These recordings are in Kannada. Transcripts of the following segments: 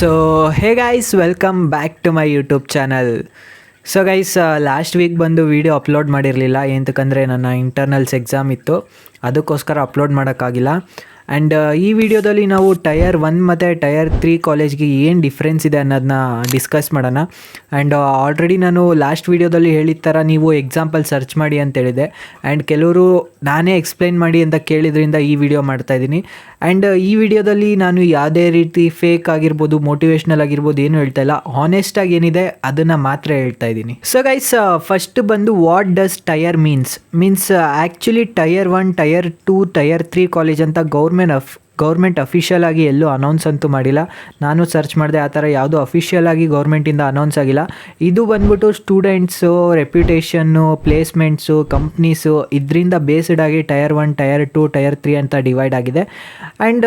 So hey guys welcome back to my YouTube channel. So guys last week ಬಂದು ವೀಡಿಯೋ ಅಪ್ಲೋಡ್ ಮಾಡಿರಲಿಲ್ಲ, ಏನಂತಕ್ಕಂದರೆ ನನ್ನ ಇಂಟರ್ನಲ್ಸ್ ಎಕ್ಸಾಮ್ ಇತ್ತು, ಅದಕ್ಕೋಸ್ಕರ ಅಪ್ಲೋಡ್ ಮಾಡೋಕ್ಕಾಗಿಲ್ಲ. ಆ್ಯಂಡ್ ಈ ವಿಡಿಯೋದಲ್ಲಿ ನಾವು ಟಯರ್ 1 ಮತ್ತು ಟಯರ್ 3 ಕಾಲೇಜ್ಗೆ ಏನು ಡಿಫ್ರೆನ್ಸ್ ಇದೆ ಅನ್ನೋದನ್ನ ಡಿಸ್ಕಸ್ ಮಾಡೋಣ. ಆ್ಯಂಡ್ ಆಲ್ರೆಡಿ ನಾನು ಲಾಸ್ಟ್ ವೀಡಿಯೋದಲ್ಲಿ ಹೇಳಿದ ಥರ ನೀವು ಎಕ್ಸಾಂಪಲ್ ಸರ್ಚ್ ಮಾಡಿ ಅಂತ ಹೇಳಿದೆ. ಆ್ಯಂಡ್ ಕೆಲವರು ನಾನೇ ಎಕ್ಸ್ಪ್ಲೈನ್ ಮಾಡಿ ಅಂತ ಕೇಳಿದ್ರಿಂದ ಈ ವಿಡಿಯೋ ಮಾಡ್ತಾಯಿದ್ದೀನಿ. ಆ್ಯಂಡ್ ಈ ವಿಡಿಯೋದಲ್ಲಿ ನಾನು ಯಾವುದೇ ರೀತಿ ಫೇಕ್ ಆಗಿರ್ಬೋದು, ಮೋಟಿವೇಶ್ನಲ್ ಆಗಿರ್ಬೋದು ಏನು ಹೇಳ್ತಾ ಇಲ್ಲ, ಹಾನೆಸ್ಟಾಗಿ ಏನಿದೆ ಅದನ್ನು ಮಾತ್ರ ಹೇಳ್ತಾ ಇದ್ದೀನಿ. ಸೊ ಗೈಸ್ ಫಸ್ಟ್ ಬಂದು what does tier means actually tier 1, tier 2, tier 3 college ಅಂತ ಗೌರ್ಮೆಂಟ್ ಅಫಿಷಿಯಲ್ ಆಗಿ ಎಲ್ಲೂ ಅನೌನ್ಸ್ ಅಂತೂ ಮಾಡಿಲ್ಲ. ನಾನು ಸರ್ಚ್ ಮಾಡಿದೆ, ಆ ಥರ ಯಾವುದೂ ಅಫಿಷಿಯಲ್ ಆಗಿ ಗೌರ್ಮೆಂಟಿಂದ ಅನೌನ್ಸ್ ಆಗಿಲ್ಲ. ಇದು ಬಂದ್ಬಿಟ್ಟು ಸ್ಟೂಡೆಂಟ್ಸು, ರೆಪ್ಯುಟೇಷನ್ನು, ಪ್ಲೇಸ್ಮೆಂಟ್ಸು, ಕಂಪ್ನೀಸು ಇದರಿಂದ ಬೇಸ್ಡ್ ಆಗಿ ಟಯರ್ 1, ಟಯರ್ 2, ಟಯರ್ 3 ಅಂತ ಡಿವೈಡ್ ಆಗಿದೆ. ಆ್ಯಂಡ್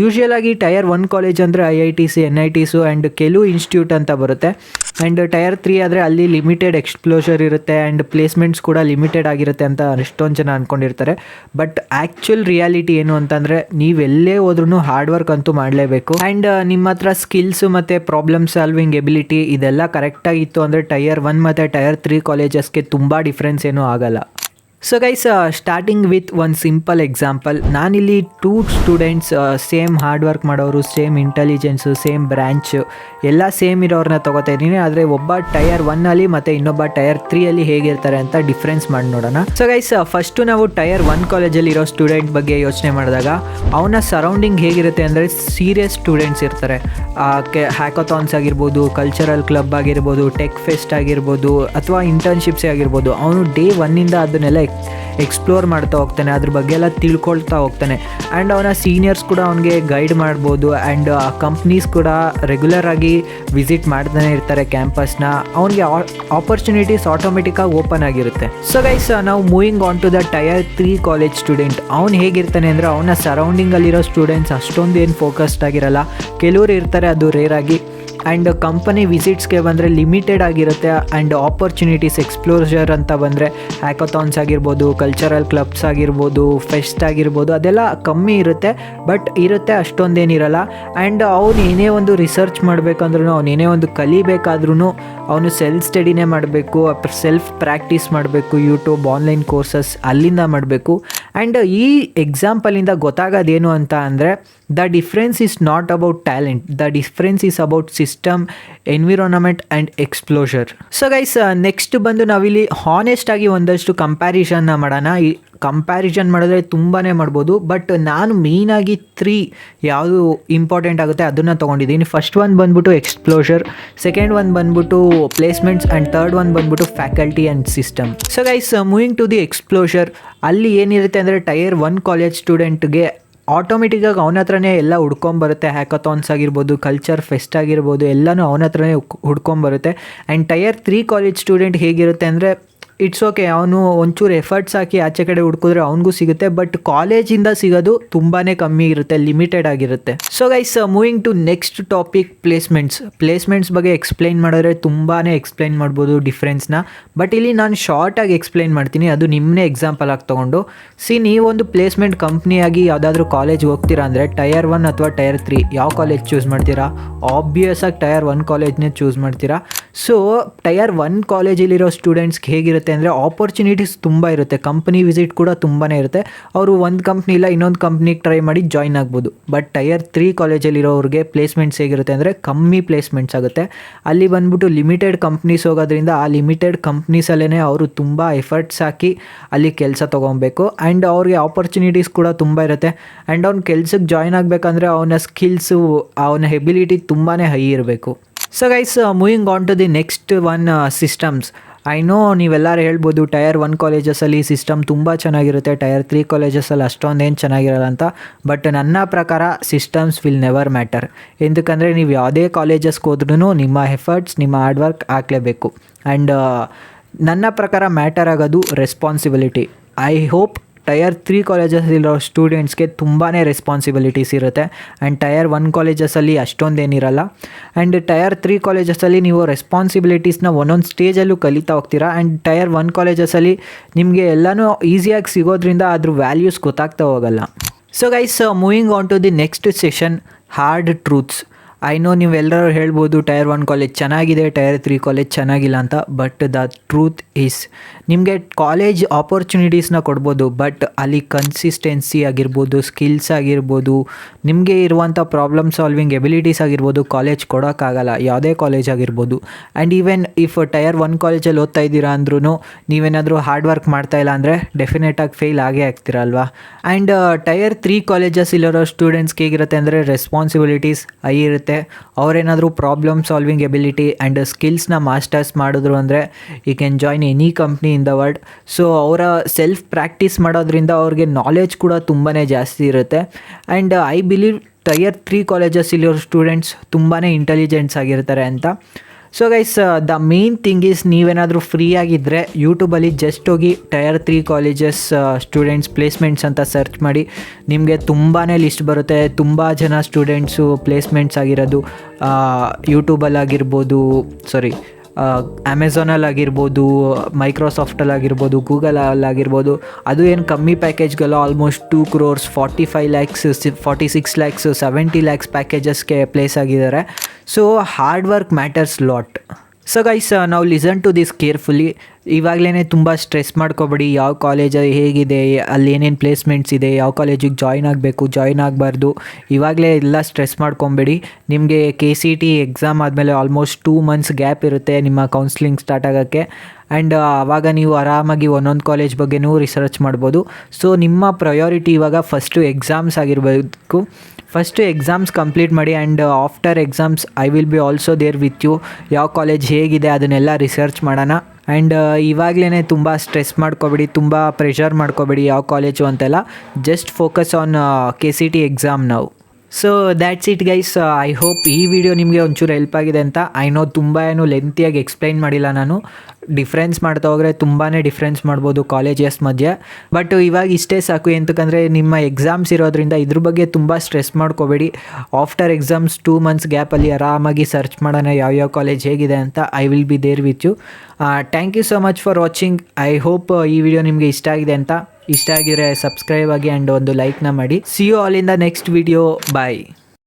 ಯೂಶ್ವಲ್ ಆಗಿ ಟಯರ್ 1 ಕಾಲೇಜ್ ಅಂದರೆ IITs, NITs ಆ್ಯಂಡ್ ಕೆಲವು ಇನ್ಸ್ಟಿಟ್ಯೂಟ್ ಅಂತ ಬರುತ್ತೆ. ಆ್ಯಂಡ್ ಟಯರ್ 3 ಆದರೆ ಅಲ್ಲಿ ಲಿಮಿಟೆಡ್ ಎಕ್ಸ್ಪ್ಲೋಷರ್ ಇರುತ್ತೆ ಆ್ಯಂಡ್ ಪ್ಲೇಸ್ಮೆಂಟ್ಸ್ ಕೂಡ ಲಿಮಿಟೆಡ್ ಆಗಿರುತ್ತೆ ಅಂತ ಎಷ್ಟೊಂದು ಜನ ಅಂದ್ಕೊಂಡಿರ್ತಾರೆ. ಬಟ್ ಆ್ಯಕ್ಚುಲ್ ರಿಯಾಲಿಟಿ ಏನು ಅಂತಂದರೆ, ನೀವೆಲ್ಲೇ ಹೋದ್ರೂ ಹಾರ್ಡ್ ವರ್ಕ್ ಅಂತೂ ಮಾಡಲೇಬೇಕು. ಆ್ಯಂಡ್ ನಿಮ್ಮ ಹತ್ರ ಸ್ಕಿಲ್ಸು ಮತ್ತು ಪ್ರಾಬ್ಲಮ್ ಸಾಲ್ವಿಂಗ್ ಎಬಿಲಿಟಿ ಇದೆಲ್ಲ ಕರೆಕ್ಟಾಗಿತ್ತು ಅಂದರೆ ಟಯರ್ 1 ಮತ್ತು ಟಯರ್ 3 ಕಾಲೇಜಸ್ಗೆ ತುಂಬ ಡಿಫ್ರೆನ್ಸ್ ಏನೂ ಆಗಲ್ಲ. ಸೊ ಗೈಸ್ ಸ್ಟಾರ್ಟಿಂಗ್ ವಿತ್ ಒಂದು ಸಿಂಪಲ್ ಎಕ್ಸಾಂಪಲ್. ನಾನಿಲ್ಲಿ 2 ಸ್ಟೂಡೆಂಟ್ಸ್ ಸೇಮ್ ಹಾರ್ಡ್ ವರ್ಕ್ ಮಾಡೋರು, ಸೇಮ್ ಇಂಟೆಲಿಜೆನ್ಸು, ಸೇಮ್ ಬ್ರ್ಯಾಂಚು ಎಲ್ಲ ಸೇಮ್ ಇರೋರನ್ನ ತೊಗೋತಾ ಇದ್ದೀನಿ. ಆದರೆ ಒಬ್ಬ ಟಯರ್ 1 ಮತ್ತು ಇನ್ನೊಬ್ಬ ಟಯರ್ 3 ಹೇಗಿರ್ತಾರೆ ಅಂತ ಡಿಫ್ರೆನ್ಸ್ ಮಾಡಿ ನೋಡೋಣ. ಸೊ ಗೈಸ್ ಫಸ್ಟು ನಾವು ಟಯರ್ 1 ಕಾಲೇಜಲ್ಲಿ ಇರೋ ಸ್ಟೂಡೆಂಟ್ ಬಗ್ಗೆ ಯೋಚನೆ ಮಾಡಿದಾಗ ಅವನ ಸರೌಂಡಿಂಗ್ ಹೇಗಿರುತ್ತೆ ಅಂದರೆ ಸೀರಿಯಸ್ ಸ್ಟೂಡೆಂಟ್ಸ್ ಇರ್ತಾರೆ. ಹ್ಯಾಕಥಾನ್ಸ್ ಆಗಿರ್ಬೋದು, ಕಲ್ಚರಲ್ ಕ್ಲಬ್ ಆಗಿರ್ಬೋದು, ಟೆಕ್ ಫೆಸ್ಟ್ ಆಗಿರ್ಬೋದು ಅಥವಾ ಇಂಟರ್ನ್ಶಿಪ್ಸೇ ಆಗಿರ್ಬೋದು, ಅವನು ಡೇ 1 ಅದನ್ನೆಲ್ಲ ಎಕ್ಸ್ಪ್ಲೋರ್ ಮಾಡ್ತಾ ಹೋಗ್ತಾನೆ, ಅದ್ರ ಬಗ್ಗೆ ಎಲ್ಲ ತಿಳ್ಕೊಳ್ತಾ ಹೋಗ್ತಾನೆ. ಆ್ಯಂಡ್ ಅವನ ಸೀನಿಯರ್ಸ್ ಕೂಡ ಅವನಿಗೆ ಗೈಡ್ ಮಾಡ್ಬೋದು. ಆ್ಯಂಡ್ ಕಂಪ್ನೀಸ್ ಕೂಡ ರೆಗ್ಯುಲರ್ ಆಗಿ ವಿಸಿಟ್ ಮಾಡ್ತಾನೆ ಇರ್ತಾರೆ ಕ್ಯಾಂಪಸ್ನ. ಅವನಿಗೆ ಆಪರ್ಚುನಿಟೀಸ್ ಆಟೋಮೆಟಿಕ್ಕಾಗಿ ಓಪನ್ ಆಗಿರುತ್ತೆ. ಸೊ ಗೈಸ್ ನಾವು moving on to the tier 3 college student. ಅವ್ನು ಹೇಗಿರ್ತಾನೆ ಅಂದರೆ, ಅವನ ಸರೌಂಡಿಂಗಲ್ಲಿರೋ ಸ್ಟೂಡೆಂಟ್ಸ್ ಅಷ್ಟೊಂದು ಏನು ಫೋಕಸ್ಡ್ ಆಗಿರಲ್ಲ, ಕೆಲವರು ಇರ್ತಾರೆ, ಅದು ರೇರ್ ಆಗಿ. ಆ್ಯಂಡ್ ಕಂಪನಿ ವಿಸಿಟ್ಸ್ಗೆ ಬಂದರೆ ಲಿಮಿಟೆಡ್ ಆಗಿರುತ್ತೆ. ಆ್ಯಂಡ್ ಆಪರ್ಚುನಿಟೀಸ್ ಎಕ್ಸ್ಪ್ಲೋಜರ್ ಅಂತ ಬಂದರೆ ಹ್ಯಾಕಥಾನ್ಸ್ ಆಗಿರ್ಬೋದು, ಕಲ್ಚರಲ್ ಕ್ಲಬ್ಸ್ ಆಗಿರ್ಬೋದು, ಫೆಸ್ಟ್ ಆಗಿರ್ಬೋದು, ಅದೆಲ್ಲ ಕಮ್ಮಿ ಇರುತ್ತೆ. ಬಟ್ ಇರುತ್ತೆ, ಅಷ್ಟೊಂದೇನಿರಲ್ಲ. ಆ್ಯಂಡ್ ಅವನು ಏನೇ ಒಂದು ರಿಸರ್ಚ್ ಮಾಡಬೇಕಂದ್ರೂ, ಅವನು ಏನೇ ಒಂದು ಕಲಿಬೇಕಾದ್ರೂ ಅವನು ಸೆಲ್ಫ್ ಸ್ಟಡಿನೇ ಮಾಡಬೇಕು, ಸೆಲ್ಫ್ ಪ್ರಾಕ್ಟೀಸ್ ಮಾಡಬೇಕು, ಯೂಟ್ಯೂಬ್ ಆನ್ಲೈನ್ ಕೋರ್ಸಸ್ ಅಲ್ಲಿಂದ ಮಾಡಬೇಕು. ಆ್ಯಂಡ್ ಈ ಎಕ್ಸಾಂಪಲಿಂದ ಗೊತ್ತಾಗೋದೇನು ಅಂತ ಅಂದರೆ, the difference is not about talent, the difference is about system, environment and exposure. So guys next ಬಂದು ನಾವಿಲ್ಲಿ ಹಾನೆಸ್ಟಾಗಿ ಒಂದಷ್ಟು ಕಂಪ್ಯಾರಿಸನ್ನ ಮಾಡೋಣ. ಈ ಕಂಪ್ಯಾರಿಸನ್ ಮಾಡಿದ್ರೆ ತುಂಬಾ ಮಾಡ್ಬೋದು, ಬಟ್ ನಾನು ಮೇಯ್ನಾಗಿ 3 ಯಾವುದು ಇಂಪಾರ್ಟೆಂಟ್ ಆಗುತ್ತೆ ಅದನ್ನು ತೊಗೊಂಡಿದ್ದೀನಿ. ಫಸ್ಟ್ ಒನ್ ಬಂದ್ಬಿಟ್ಟು ಎಕ್ಸ್ಪ್ಲೋಷರ್, ಸೆಕೆಂಡ್ ಒನ್ ಬಂದ್ಬಿಟ್ಟು ಪ್ಲೇಸ್ಮೆಂಟ್ಸ್ ಆ್ಯಂಡ್ ಥರ್ಡ್ ಒನ್ ಬಂದ್ಬಿಟ್ಟು faculty and system. So guys moving to the exposure, ಅಲ್ಲಿ ಏನಿರುತ್ತೆ ಅಂದರೆ ಟಯರ್ 1 ಕಾಲೇಜ್ ಸ್ಟೂಡೆಂಟ್ಗೆ ಆಟೋಮೆಟಿಕ್ಕಾಗಿ ಅವನ ಹತ್ರನೇ ಎಲ್ಲ ಹುಡ್ಕೊಂಬರುತ್ತೆ. ಹ್ಯಾಕಥಾನ್ಸ್ ಆಗಿರ್ಬೋದು, ಕಲ್ಚರ್ ಫೆಸ್ಟ್ ಆಗಿರ್ಬೋದು, ಎಲ್ಲನೂ ಅವನ ಹತ್ರನೇ ಹುಡ್ಕೊಂಬರುತ್ತೆ. ಆ್ಯಂಡ್ ಟಯರ್ 3 ಕಾಲೇಜ್ ಸ್ಟೂಡೆಂಟ್ ಹೇಗಿರುತ್ತೆ ಅಂದರೆ, ಇಟ್ಸ್ ಓಕೆ, ಅವನು ಒಂಚೂರು ಎಫರ್ಟ್ಸ್ ಹಾಕಿ ಆಚೆ ಕಡೆ ಹುಡ್ಕಿದ್ರೆ ಅವನಿಗೂ ಸಿಗುತ್ತೆ, ಬಟ್ ಕಾಲೇಜಿಂದ ಸಿಗೋದು ತುಂಬಾ ಕಮ್ಮಿ ಇರುತ್ತೆ, ಲಿಮಿಟೆಡ್ ಆಗಿರುತ್ತೆ. So guys moving to next topic, placements ಬಗ್ಗೆ ಎಕ್ಸ್ಪ್ಲೈನ್ ಮಾಡಿದ್ರೆ ತುಂಬಾ ಎಕ್ಸ್ಪ್ಲೈನ್ ಮಾಡ್ಬೋದು ಡಿಫ್ರೆನ್ಸ್ನ. ಬಟ್ ಇಲ್ಲಿ ನಾನು ಶಾರ್ಟಾಗಿ ಎಕ್ಸ್ಪ್ಲೈನ್ ಮಾಡ್ತೀನಿ, ಅದು ನಿಮ್ಮನ್ನೇ ಎಕ್ಸಾಂಪಲ್ ಆಗಿ ತೊಗೊಂಡು. ನೀವೊಂದು ಪ್ಲೇಸ್ಮೆಂಟ್ ಕಂಪ್ನಿಯಾಗಿ ಯಾವುದಾದ್ರೂ ಕಾಲೇಜ್ಗೆ ಹೋಗ್ತೀರಾ ಅಂದರೆ ಟಯರ್ 1 ಅಥವಾ ಟಯರ್ 3 ಯಾವ ಕಾಲೇಜ್ ಚೂಸ್ ಮಾಡ್ತೀರಾ? ಆಬ್ವಿಯಸ್ ಆಗಿ ಟಯರ್ 1 ಕಾಲೇಜ್ನೇ ಚೂಸ್ ಮಾಡ್ತೀರಾ. ಸೊ ಟಯರ್ 1 ಕಾಲೇಜಲ್ಲಿರೋ ಸ್ಟೂಡೆಂಟ್ಸ್ಗೆ ಹೇಗಿರುತ್ತೆ ಅಂದರೆ, ಆಪರ್ಚುನಿಟೀಸ್ ತುಂಬ ಇರುತ್ತೆ, ಕಂಪ್ನಿ ವಿಸಿಟ್ ಕೂಡ ತುಂಬಾ ಇರುತ್ತೆ. ಅವರು ಒಂದು ಕಂಪ್ನಿ ಇಲ್ಲ ಇನ್ನೊಂದು ಕಂಪ್ನಿಗೆ ಟ್ರೈ ಮಾಡಿ ಜಾಯ್ನ್ ಆಗ್ಬೋದು. ಬಟ್ ಟಯರ್ 3 ಕಾಲೇಜಲ್ಲಿರೋರಿಗೆ ಪ್ಲೇಸ್ಮೆಂಟ್ಸ್ ಹೇಗಿರುತ್ತೆ ಅಂದರೆ, ಕಮ್ಮಿ ಪ್ಲೇಸ್ಮೆಂಟ್ಸ್ ಆಗುತ್ತೆ. ಅಲ್ಲಿ ಬಂದ್ಬಿಟ್ಟು ಲಿಮಿಟೆಡ್ ಕಂಪ್ನೀಸ್ ಹೋಗೋದ್ರಿಂದ ಆ ಲಿಮಿಟೆಡ್ ಕಂಪ್ನೀಸಲ್ಲೇ ಅವರು ತುಂಬ ಎಫರ್ಟ್ಸ್ ಹಾಕಿ ಅಲ್ಲಿ ಕೆಲಸ ತೊಗೊಬೇಕು. ಆ್ಯಂಡ್ ಅವ್ರಿಗೆ ಆಪರ್ಚುನಿಟೀಸ್ ಕೂಡ ತುಂಬ ಇರುತ್ತೆ. ಆ್ಯಂಡ್ ಅವ್ನ ಕೆಲ್ಸಕ್ಕೆ ಜಾಯ್ನ್ ಆಗಬೇಕಂದ್ರೆ ಅವನ ಸ್ಕಿಲ್ಸು, ಅವನ ಎಬಿಲಿಟಿ ತುಂಬಾ ಹೈ ಇರಬೇಕು. So guys moving on to the next one, systems. I know ನೀವೆಲ್ಲರೂ ಹೇಳ್ಬೋದು ಟಯರ್ 1 ಕಾಲೇಜಸಲ್ಲಿ ಸಿಸ್ಟಮ್ ತುಂಬ ಚೆನ್ನಾಗಿರುತ್ತೆ, ಟಯರ್ 3 ಕಾಲೇಜಸಲ್ಲಿ ಅಷ್ಟೊಂದೇನು ಚೆನ್ನಾಗಿರಲ್ಲ ಅಂತ. ಬಟ್ ನನ್ನ ಪ್ರಕಾರ ಸಿಸ್ಟಮ್ಸ್ ವಿಲ್ ನೆವರ್ ಮ್ಯಾಟರ್. ఎందుకంದರೆ ನೀವು ಯಾವುದೇ ಕಾಲೇಜಸ್ಗೆ ಹೋದ್ರೂ ನಿಮ್ಮ ಎಫರ್ಟ್ಸ್, ನಿಮ್ಮ ಹಾರ್ಡ್ ವರ್ಕ್ ಹಾಕಲೇಬೇಕು. ಆ್ಯಂಡ್ ನನ್ನ ಪ್ರಕಾರ ಮ್ಯಾಟರ್ ಆಗೋದು ರೆಸ್ಪಾನ್ಸಿಬಿಲಿಟಿ. ಐ ಹೋಪ್ ಟಯರ್ 3 ಕಾಲೇಜಸ್ಸಿರೋ ಸ್ಟೂಡೆಂಟ್ಸ್ಗೆ ತುಂಬಾ ರೆಸ್ಪಾನ್ಸಿಬಿಲಿಟೀಸ್ ಇರುತ್ತೆ. ಆ್ಯಂಡ್ ಟಯರ್ 1 ಕಾಲೇಜಸಲ್ಲಿ ಅಷ್ಟೊಂದೇನಿರಲ್ಲ. ಆ್ಯಂಡ್ ಟಯರ್ 3 ಕಾಲೇಜಸಲ್ಲಿ ನೀವು ರೆಸ್ಪಾನ್ಸಿಬಿಲಿಟೀಸ್ನ ಒಂದೊಂದು ಸ್ಟೇಜಲ್ಲೂ ಕಲಿತಾ ಹೋಗ್ತೀರಾ. ಆ್ಯಂಡ್ ಟಯರ್ 1 ಕಾಲೇಜಸಲ್ಲಿ ನಿಮಗೆ ಎಲ್ಲನೂ ಈಸಿಯಾಗಿ ಸಿಗೋದ್ರಿಂದ ಅದ್ರ ವ್ಯಾಲ್ಯೂಸ್ ಗೊತ್ತಾಗ್ತಾ ಹೋಗಲ್ಲ. So guys moving on to the next session, hard truths. I know ನೀವೆಲ್ಲರೂ ಹೇಳ್ಬೋದು ಟೈರ್ 1 ಕಾಲೇಜ್ ಚೆನ್ನಾಗಿದೆ, ಟೈರ್ 3 ಕಾಲೇಜ್ ಚೆನ್ನಾಗಿಲ್ಲ ಅಂತ. ಬಟ್ ದ ಟ್ರೂತ್ ಈಸ್ ನಿಮಗೆ ಕಾಲೇಜ್ ಆಪರ್ಚುನಿಟೀಸ್ನ ಕೊಡ್ಬೋದು, ಬಟ್ ಅಲ್ಲಿ ಕನ್ಸಿಸ್ಟೆನ್ಸಿ ಆಗಿರ್ಬೋದು, ಸ್ಕಿಲ್ಸ್ ಆಗಿರ್ಬೋದು, ನಿಮಗೆ ಇರುವಂಥ ಪ್ರಾಬ್ಲಮ್ ಸಾಲ್ವಿಂಗ್ ಎಬಿಲಿಟೀಸ್ ಆಗಿರ್ಬೋದು ಕಾಲೇಜ್ ಕೊಡೋಕ್ಕಾಗಲ್ಲ, ಯಾವುದೇ ಕಾಲೇಜ್ ಆಗಿರ್ಬೋದು. ಆ್ಯಂಡ್ ಈವನ್ ಇಫ್ ಟೈರ್ 1 ಕಾಲೇಜಲ್ಲಿ ಓದ್ತಾ ಇದ್ದೀರಾ ಅಂದ್ರೂ ನೀವೇನಾದರೂ ಹಾರ್ಡ್ ವರ್ಕ್ ಮಾಡ್ತಾ ಇಲ್ಲ ಅಂದರೆ ಡೆಫಿನೆಟಾಗಿ ಫೇಲ್ ಆಗೇ ಆಗ್ತೀರಲ್ವಾ. ಆ್ಯಂಡ್ ಟೈರ್ 3 ಕಾಲೇಜಸ್ ಇಲ್ಲಿರೋ ಸ್ಟೂಡೆಂಟ್ಸ್ಗೆ ಹೇಗಿರುತ್ತೆ ಅಂದರೆ ರೆಸ್ಪಾನ್ಸಿಬಿಲಿಟೀಸ್ ಹೈ ಇರುತ್ತೆ. ಅವರೇನಾದರೂ ಪ್ರಾಬ್ಲಮ್ ಸಾಲ್ವಿಂಗ್ ಎಬಿಲಿಟಿ ಆ್ಯಂಡ್ ಸ್ಕಿಲ್ಸ್ನ ಮಾಸ್ಟರ್ಸ್ ಮಾಡಿದ್ರು ಅಂದರೆ you can join any company in the world. So ಅವರ ಸೆಲ್ಫ್ ಪ್ರಾಕ್ಟೀಸ್ ಮಾಡೋದ್ರಿಂದ ಅವ್ರಿಗೆ ನಾಲೆಜ್ ಕೂಡ ತುಂಬಾ ಜಾಸ್ತಿ ಇರುತ್ತೆ. And I believe tier 3 colleges ಇಲ್ಲಿರೋ ಸ್ಟೂಡೆಂಟ್ಸ್ ತುಂಬಾ ಇಂಟೆಲಿಜೆಂಟ್ಸ್ ಆಗಿರ್ತಾರೆ ಅಂತ. So guys, the main thing is ನೀವೇನಾದರೂ ಫ್ರೀ ಆಗಿದ್ದರೆ ಯೂಟ್ಯೂಬಲ್ಲಿ ಜಸ್ಟ್ ಹೋಗಿ ಟೈರ್ 3 ಕಾಲೇಜಸ್ ಸ್ಟೂಡೆಂಟ್ಸ್ ಪ್ಲೇಸ್ಮೆಂಟ್ಸ್ ಅಂತ ಸರ್ಚ್ ಮಾಡಿ, ನಿಮಗೆ ತುಂಬಾ ಲಿಸ್ಟ್ ಬರುತ್ತೆ. ತುಂಬ ಜನ ಸ್ಟೂಡೆಂಟ್ಸು ಪ್ಲೇಸ್ಮೆಂಟ್ಸ್ ಆಗಿರೋದು ಯೂಟ್ಯೂಬಲ್ಲಾಗಿರ್ಬೋದು, ಅಮೆಝಾನಲ್ಲಾಗಿರ್ಬೋದು, ಮೈಕ್ರೋಸಾಫ್ಟಲ್ಲಾಗಿರ್ಬೋದು, ಗೂಗಲಲ್ಲಾಗಿರ್ಬೋದು. ಅದು ಏನು ಕಮ್ಮಿ ಪ್ಯಾಕೇಜ್ಗೆಲ್ಲ almost 2 crores, 45 lakhs, 46 lakhs, 70 lakhs ಪ್ಯಾಕೇಜಸ್ಗೆ ಪ್ಲೇಸ್ ಆಗಿದ್ದಾರೆ. So hard work matters lot. So guys, ನಾವು ಲಿಸನ್ ಟು ದಿಸ್ ಕೇರ್ಫುಲ್ಲಿ. ಇವಾಗಲೇ ತುಂಬ ಸ್ಟ್ರೆಸ್ ಮಾಡ್ಕೊಬೇಡಿ, ಯಾವ ಕಾಲೇಜ್ ಹೇಗಿದೆ, ಅಲ್ಲಿ ಏನೇನು ಪ್ಲೇಸ್ಮೆಂಟ್ಸ್ ಇದೆ, ಯಾವ ಕಾಲೇಜಿಗೆ ಜಾಯ್ನ್ ಆಗಬೇಕು, ಜಾಯ್ನ್ ಆಗಬಾರ್ದು, ಇವಾಗಲೇ ಎಲ್ಲ ಸ್ಟ್ರೆಸ್ ಮಾಡ್ಕೊಬೇಡಿ. ನಿಮಗೆ KCT ಎಕ್ಸಾಮ್ ಆದಮೇಲೆ ಆಲ್ಮೋಸ್ಟ್ 2 months ಗ್ಯಾಪ್ ಇರುತ್ತೆ ನಿಮ್ಮ ಕೌನ್ಸ್ಲಿಂಗ್ ಸ್ಟಾರ್ಟ್ ಆಗೋಕ್ಕೆ. ಆ್ಯಂಡ್ ಆವಾಗ ನೀವು ಆರಾಮಾಗಿ ಒಂದೊಂದು ಕಾಲೇಜ್ ಬಗ್ಗೆನೂ ರಿಸರ್ಚ್ ಮಾಡ್ಬೋದು. ಸೊ ನಿಮ್ಮ ಪ್ರಯಾರಿಟಿ ಇವಾಗ ಫಸ್ಟು ಎಕ್ಸಾಮ್ಸ್ ಆಗಿರಬೇಕು. ಫಸ್ಟು ಎಕ್ಸಾಮ್ಸ್ ಕಂಪ್ಲೀಟ್ ಮಾಡಿ and after exams I will be also there with you. ಯಾವ ಕಾಲೇಜ್ ಹೇಗಿದೆ ಅದನ್ನೆಲ್ಲ ರಿಸರ್ಚ್ ಮಾಡೋಣ. ಆ್ಯಂಡ್ ಇವಾಗಲೇ ತುಂಬ ಸ್ಟ್ರೆಸ್ ಮಾಡ್ಕೊಬೇಡಿ, ತುಂಬ ಪ್ರೆಷರ್ ಮಾಡ್ಕೊಬೇಡಿ ಯಾವ ಕಾಲೇಜು ಅಂತೆಲ್ಲ. Just focus on KCT exam ನಾವು. So that's it guys. I hope ಈ ವಿಡಿಯೋ ನಿಮಗೆ ಒಂಚೂರು ಹೆಲ್ಪ್ ಆಗಿದೆ ಅಂತ. ಐ ನೋ ತುಂಬ ಲೆಂತಿಯಾಗಿ ಎಕ್ಸ್ಪ್ಲೈನ್ ಮಾಡಿಲ್ಲ ನಾನು. ಡಿಫ್ರೆನ್ಸ್ ಮಾಡ್ತಾ ಹೋದರೆ ತುಂಬಾ ಡಿಫ್ರೆನ್ಸ್ ಮಾಡ್ಬೋದು ಕಾಲೇಜಸ್ ಮಧ್ಯೆ. ಬಟ್ ಇವಾಗ ಇಷ್ಟೇ ಸಾಕು, ಎಂತಕ್ಕಂದರೆ ನಿಮ್ಮ ಎಕ್ಸಾಮ್ಸ್ ಇರೋದ್ರಿಂದ ಇದ್ರ ಬಗ್ಗೆ ತುಂಬ ಸ್ಟ್ರೆಸ್ ಮಾಡ್ಕೋಬೇಡಿ. ಆಫ್ಟರ್ ಎಕ್ಸಾಮ್ಸ್ 2 months ಗ್ಯಾಪಲ್ಲಿ ಆರಾಮಾಗಿ ಸರ್ಚ್ ಮಾಡೋಣ ಯಾವ್ಯಾವ ಕಾಲೇಜ್ ಹೇಗಿದೆ ಅಂತ. I will be there with you. Thank you so much for watching. I hope ಈ ವಿಡಿಯೋ ನಿಮಗೆ ಇಷ್ಟ ಆಗಿದೆ ಅಂತ. ಇಷ್ಟ ಆಗಿದ್ರೆ ಸಬ್ಸ್ಕ್ರೈಬ್ ಆಗಿ ಆ್ಯಂಡ್ ಒಂದು ಲೈಕ್ನ ಮಾಡಿ. See you all in the next video. Bye.